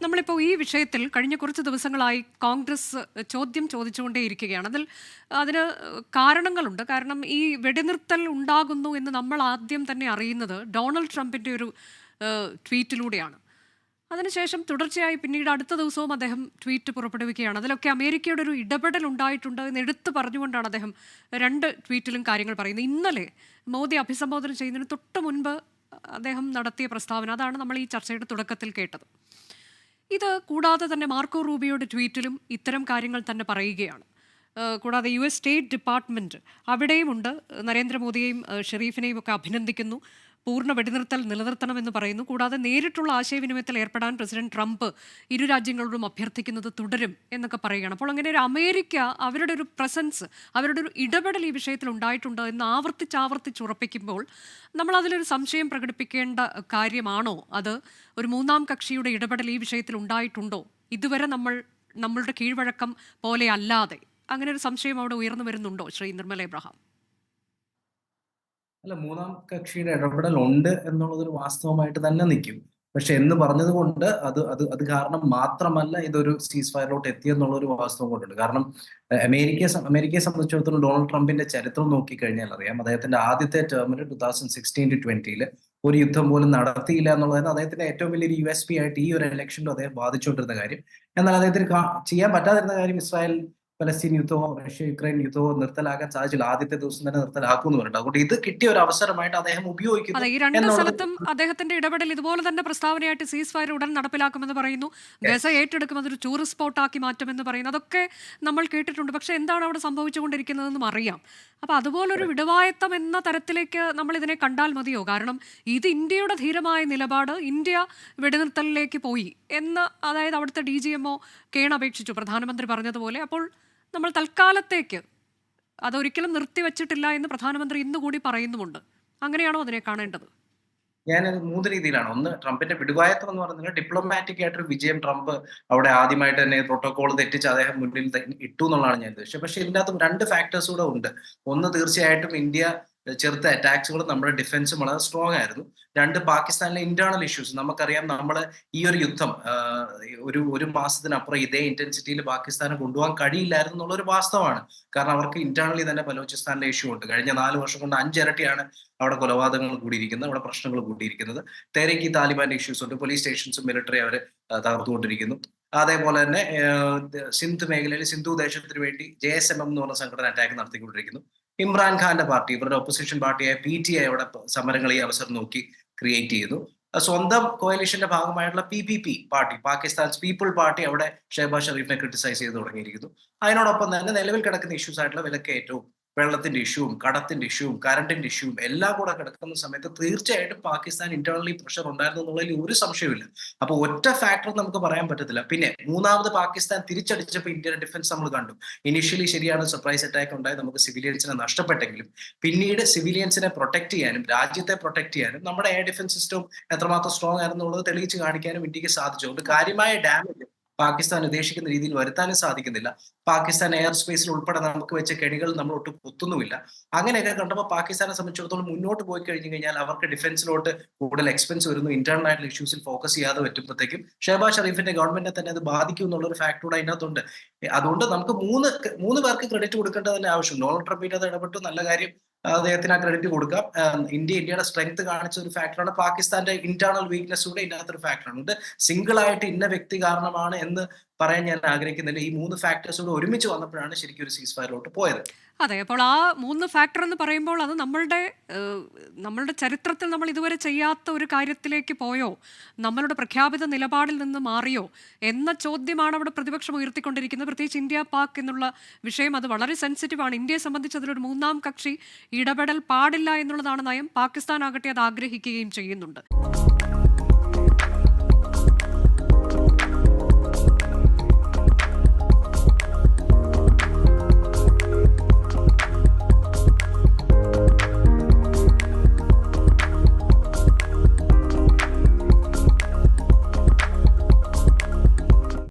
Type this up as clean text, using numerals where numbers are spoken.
നമ്മളിപ്പോൾ ഈ വിഷയത്തിൽ കഴിഞ്ഞ കുറച്ച് ദിവസങ്ങളായി കോൺഗ്രസ് ചോദ്യം ചോദിച്ചുകൊണ്ടേയിരിക്കുകയാണ്. അതിന് കാരണങ്ങളുണ്ട്. കാരണം ഈ വെടിനിർത്തൽ ഉണ്ടാകുന്നു എന്ന് നമ്മൾ ആദ്യം തന്നെ അറിയുന്നത് ഡൊണാൾഡ് ട്രംപിൻ്റെ ഒരു ട്വീറ്റിലൂടെയാണ്. അതിനുശേഷം തുടർച്ചയായി പിന്നീട് അടുത്ത ദിവസവും അദ്ദേഹം ട്വീറ്റ് പുറപ്പെടുവിക്കുകയാണ്. അതിലൊക്കെ അമേരിക്കയുടെ ഒരു ഇടപെടൽ ഉണ്ടായിട്ടുണ്ട് എന്ന് എടുത്തു പറഞ്ഞുകൊണ്ടാണ് അദ്ദേഹം 2 ട്വീറ്റിലും കാര്യങ്ങൾ പറയുന്നത്. ഇന്നലെ മോദി അഭിസംബോധന ചെയ്യുന്നതിന് തൊട്ട് മുൻപ് അദ്ദേഹം നടത്തിയ പ്രസ്താവന, അതാണ് നമ്മൾ ഈ ചർച്ചയുടെ തുടക്കത്തിൽ കേട്ടത്. ഇത് കൂടാതെ തന്നെ മാർക്കോ റൂബിയോയുടെ ട്വീറ്റിലും ഇത്തരം കാര്യങ്ങൾ തന്നെ പറയുകയാണ്. കൂടാതെ US സ്റ്റേറ്റ് ഡിപ്പാർട്ട്മെൻറ്റ് അവിടെയുമുണ്ട്, നരേന്ദ്രമോദിയെയും ഷെരീഫിനെയും ഒക്കെ അഭിനന്ദിക്കുന്നു, പൂർണ്ണ വെടിനിർത്തൽ നിലനിർത്തണമെന്ന് പറയുന്നു. കൂടാതെ നേരിട്ടുള്ള ആശയവിനിമയത്തിൽ ഏർപ്പെടാൻ പ്രസിഡന്റ് ട്രംപ് ഇരു രാജ്യങ്ങളോടും അഭ്യർത്ഥിക്കുന്നത് തുടരും എന്നൊക്കെ പറയുകയാണ്. അപ്പോൾ അങ്ങനെ ഒരു അമേരിക്ക അവരുടെ ഒരു പ്രസൻസ്, അവരുടെ ഒരു ഇടപെടൽ ഈ വിഷയത്തിൽ ഉണ്ടായിട്ടുണ്ട് എന്ന് ആവർത്തിച്ചുറപ്പിക്കുമ്പോൾ നമ്മൾ അതിലൊരു സംശയം പ്രകടിപ്പിക്കേണ്ട കാര്യമാണോ? അത് ഒരു മൂന്നാം കക്ഷിയുടെ ഇടപെടൽ ഈ വിഷയത്തിൽ ഉണ്ടായിട്ടുണ്ടോ? ഇതുവരെ നമ്മളുടെ കീഴ്വഴക്കം പോലെ അല്ലാതെ അങ്ങനെ ഒരു സംശയം അവിടെ ഉയർന്നു വരുന്നുണ്ടോ, ശ്രീ നിർമ്മല എബ്രഹാം? അല്ല, മൂന്നാം കക്ഷിയുടെ ഇടപെടൽ ഉണ്ട് എന്നുള്ളതൊരു വാസ്തവമായിട്ട് തന്നെ നിൽക്കും. പക്ഷെ എന്ന് പറഞ്ഞതുകൊണ്ട് അത് കാരണം മാത്രമല്ല ഇതൊരു സീസ് ഫയറിലോട്ട് എത്തിയെന്നുള്ള ഒരു വാസ്തവം കൊണ്ടുണ്ട്. കാരണം അമേരിക്കയെ സംബന്ധിച്ചിടത്തോളം ഡൊണാൾഡ് ട്രംപിന്റെ ചരിത്രം നോക്കിക്കഴിഞ്ഞാൽ അറിയാം, അദ്ദേഹത്തിന്റെ ആദ്യത്തെ ടേമിൽ 2016-20 ഒരു യുദ്ധം പോലും നടത്തിയില്ല എന്നുള്ളതാണ് അദ്ദേഹത്തിന്റെ ഏറ്റവും വലിയൊരു USP ആയിട്ട് ഈ ഒരു ഇലക്ഷനിലും അദ്ദേഹം ബാധിച്ചുകൊണ്ടിരുന്ന കാര്യം. എന്നാൽ അദ്ദേഹത്തിന് ചെയ്യാൻ പറ്റാതിരുന്ന കാര്യം ഇസ്രായേൽ പലസ്തീൻ യുദ്ധമോ റഷ്യ യുക്രൈൻ യുദ്ധമോ നിർത്തലാക്കാൻ സാധിച്ചില്ല. ആദ്യത്തെ ദിവസം തന്നെ നിർത്തലാക്കുമെന്ന് പറഞ്ഞിട്ട്, അതുകൊണ്ട് ഇത് കിട്ടിയ ഒരു അവസരമായിട്ട് അദ്ദേഹം ഉപയോഗിക്കുന്നു. അതെ, ഈ 2 സ്ഥലത്തും അദ്ദേഹത്തിന്റെ ഇടപെടൽ ഇതുപോലെ തന്നെ പ്രസ്താവനയായിട്ട് സീസ് ഫയർ ഉടൻ നടപ്പിലാക്കുമെന്ന് പറയുന്നു, ഗസ ഏറ്റെടുക്കും, അതൊരു ടൂറിസ്റ്റ് സ്പോട്ടാക്കി മാറ്റുമെന്ന് പറയുന്നു. അതൊക്കെ നമ്മൾ കേട്ടിട്ടുണ്ട്. പക്ഷെ എന്താണ് അവിടെ സംഭവിച്ചുകൊണ്ടിരിക്കുന്നതെന്നും അറിയാം. അപ്പൊ അതുപോലൊരു വിടവായത്തം എന്ന തരത്തിലേക്ക് നമ്മൾ ഇതിനെ കണ്ടാൽ മതിയോ? കാരണം ഇത് ഇന്ത്യയുടെ ധീരമായ നിലപാട്, ഇന്ത്യ വെടിനിർത്തലിലേക്ക് പോയി എന്ന്, അതായത് അവിടുത്തെ DGMO കേണപേക്ഷിച്ചു പ്രധാനമന്ത്രി പറഞ്ഞതുപോലെ. അപ്പോൾ നമ്മൾ തൽക്കാലത്തേക്ക് അതൊരിക്കലും നിർത്തിവച്ചിട്ടില്ല എന്ന് പ്രധാനമന്ത്രി ഇന്നുകൂടി പറയുന്നുമുണ്ട്. അങ്ങനെയാണോ അതിനെ കാണേണ്ടത്? ഞാനത് 3 രീതിയിലാണ്. ഒന്ന്, ട്രംപിന്റെ വിടുവായത്തം എന്ന് പറയുന്നത് ഡിപ്ലോമാറ്റിക് ആയിട്ടൊരു വിജയം ട്രംപ് അവിടെ ആദ്യമായിട്ട് തന്നെ പ്രോട്ടോകോൾ തെറ്റിച്ച് അദ്ദേഹം മുന്നിൽ ഇട്ടു എന്നുള്ളതാണ് ഞാൻ ഉദ്ദേശിച്ചത്. പക്ഷെ ഇതിനകത്ത് 2 ഫാക്ടേഴ്സ് കൂടെ ഉണ്ട്. ഒന്ന്, തീർച്ചയായിട്ടും ഇന്ത്യ ചെറുത്ത അറ്റാക്സുകൾ നമ്മുടെ ഡിഫൻസും വളരെ സ്ട്രോങ് ആയിരുന്നു. 2, പാകിസ്ഥാനിലെ ഇന്റേണൽ ഇഷ്യൂസ്. നമുക്കറിയാം, നമ്മൾ ഈ ഒരു യുദ്ധം ഒരു മാസത്തിനപ്പുറം ഇതേ ഇന്റൻസിറ്റിയിൽ പാകിസ്ഥാനെ കൊണ്ടുപോകാൻ കഴിയില്ലായിരുന്നു എന്നുള്ളൊരു വാസ്തവമാണ്. കാരണം അവർക്ക് ഇന്റേണലി തന്നെ ബലോചിസ്ഥാനിലെ ഇഷ്യൂ ഉണ്ട്. കഴിഞ്ഞ 4 വർഷം കൊണ്ട് 5 ഇരട്ടിയാണ് അവിടെ കൊലപാതകങ്ങൾ കൂടിയിരിക്കുന്നത്, അവിടെ പ്രശ്നങ്ങൾ കൂടിയിരിക്കുന്നത്. തെഹ്രീക്ക് താലിബാന്റെ ഇഷ്യൂസ് ഉണ്ട്, പോലീസ് സ്റ്റേഷൻസും മിലിറ്ററി അവർ തകർത്തുകൊണ്ടിരിക്കുന്നു. അതേപോലെ തന്നെ സിന്ധ് മേഖലയിൽ സിന്ധു ദേശത്തിന് വേണ്ടി JSMM എന്ന് പറഞ്ഞ സംഘടന അറ്റാക്ക് നടത്തിക്കൊണ്ടിരിക്കുന്നു. ഇമ്രാൻഖാന്റെ പാർട്ടി, ഇവരുടെ ഒപ്പോസിഷൻ പാർട്ടിയായ PTI അവിടെ സമരങ്ങൾ ഈ അവസരം നോക്കി ക്രിയേറ്റ് ചെയ്തു. സ്വന്തം കോയലിഷന്റെ ഭാഗമായിട്ടുള്ള PPP party, Pakistan's people party, അവിടെ ഷെഹബാസ് ഷെരീഫിനെ ക്രിട്ടിസൈസ് ചെയ്ത് തുടങ്ങിയിരിക്കുന്നു. അതിനോടൊപ്പം തന്നെ നിലവിൽ കിടക്കുന്ന ഇഷ്യൂസ് ആയിട്ടുള്ള വിലക്കയറ്റവും വെള്ളത്തിന്റെ ഇഷ്യൂവും കടത്തിന്റെ ഇഷ്യൂവും കറണ്ടിന്റെ ഇഷ്യൂവും എല്ലാം കൂടെ കിടക്കുന്ന സമയത്ത് തീർച്ചയായിട്ടും പാകിസ്ഥാൻ ഇന്റേണലി പ്രഷർ ഉണ്ടായിരുന്നു എന്നുള്ളതിൽ ഒരു സംശയമില്ല. അപ്പൊ ഒറ്റ ഫാക്ടർ നമുക്ക് പറയാൻ പറ്റത്തില്ല. പിന്നെ മൂന്നാമത്, പാകിസ്ഥാൻ തിരിച്ചടിച്ചപ്പോൾ ഇന്ത്യയുടെ ഡിഫൻസ് നമ്മൾ കണ്ടു. ഇനിഷ്യലി ശരിയാണ്, സർപ്രൈസ് അറ്റാക്ക് ഉണ്ടായി, നമുക്ക് സിവിലിയൻസിനെ നഷ്ടപ്പെട്ടെങ്കിലും പിന്നീട് സിവിലിയൻസിനെ പ്രൊട്ടക്ട് ചെയ്യാനും രാജ്യത്തെ പ്രൊട്ടക്ട് ചെയ്യാനും നമ്മുടെ എയർ ഡിഫൻസ് സിസ്റ്റം എത്രമാത്രം സ്ട്രോങ് ആയിരുന്നുള്ളത് തെളിയിച്ച് കാണിക്കാനും ഇന്ത്യക്ക് സാധിച്ചു. അതുകൊണ്ട് കാര്യമായ ഡാമേജ് പാകിസ്ഥാൻ ഉദ്ദേശിക്കുന്ന രീതിയിൽ വരുത്താനും സാധിക്കുന്നില്ല. പാകിസ്ഥാൻ എയർ സ്പേസിൽ ഉൾപ്പെടെ നമുക്ക് വെച്ച കെണികൾ നമ്മൾ ഒട്ടും കുത്തുന്നുമില്ല. അങ്ങനെയൊക്കെ കണ്ടപ്പോൾ പാകിസ്ഥാനെ സംബന്ധിച്ചിടത്തോളം മുന്നോട്ട് പോയി കഴിഞ്ഞു കഴിഞ്ഞാൽ അവർക്ക് ഡിഫൻസിലോട്ട് കൂടുതൽ എക്സ്പെൻസ് വരുന്നു, ഇന്റേണൽ ആയിട്ടുള്ള ഇഷ്യൂസിൽ ഫോക്കസ് ചെയ്യാതെ പറ്റുമ്പോഴത്തേക്കും ഷെഹബാസ് ഷെരീഫിന്റെ ഗവൺമെന്റിനെ തന്നെ അത് ബാധിക്കും എന്നുള്ള ഒരു ഫാക്ടർ കൂടെ അതിനകത്തുണ്ട്. അതുകൊണ്ട് നമുക്ക് മൂന്ന് പേർക്ക് ക്രെഡിറ്റ് കൊടുക്കേണ്ടത് തന്നെ ആവശ്യം. ഡൊണാൾഡ് ട്രംപിന്റെ അത് ഇടപെട്ടു, നല്ല കാര്യം, അദ്ദേഹത്തിന് ആ ക്രെഡിറ്റ് കൊടുക്കാം. ഇന്ത്യയുടെ സ്ട്രെങ്ത് കാണിച്ച ഒരു ഫാക്ടറാണ്. പാകിസ്ഥാന്റെ ഇന്റേണൽ വീക്ക്നെസ് കൂടെ ഇതിനകത്തൊരു ഫാക്ടറാണ്. ഇത് സിംഗിൾ ആയിട്ട് ഇന്ന വ്യക്തി കാരണമാണ് എന്ന് പറയാൻ ഞാൻ ആഗ്രഹിക്കുന്നില്ല. ഈ 3 ഫാക്ടേഴ്സ് കൂടെ ഒരുമിച്ച് വന്നപ്പോഴാണ് ശരിക്കും ഒരു സീസ് ഫയറിലോട്ട് പോയത്. അതെ, അപ്പോൾ ആ 3 ഫാക്ടർ എന്ന് പറയുമ്പോൾ അത് നമ്മളുടെ ചരിത്രത്തിൽ നമ്മൾ ഇതുവരെ ചെയ്യാത്ത ഒരു കാര്യത്തിലേക്ക് പോയോ, നമ്മളുടെ പ്രഖ്യാപിത നിലപാടിൽ നിന്ന് മാറിയോ എന്ന ചോദ്യമാണ് അവിടെ പ്രതിപക്ഷം ഉയർത്തിക്കൊണ്ടിരിക്കുന്നത്. പ്രത്യേകിച്ച് ഇന്ത്യ പാക് എന്നുള്ള വിഷയം അത് വളരെ സെൻസിറ്റീവാണ്. ഇന്ത്യയെ സംബന്ധിച്ച് അതിലൊരു മൂന്നാം കക്ഷി ഇടപെടൽ പാടില്ല എന്നുള്ളതാണ് നയം. പാകിസ്ഥാൻ ആകട്ടെ അത് ആഗ്രഹിക്കുകയും ചെയ്യുന്നുണ്ട്.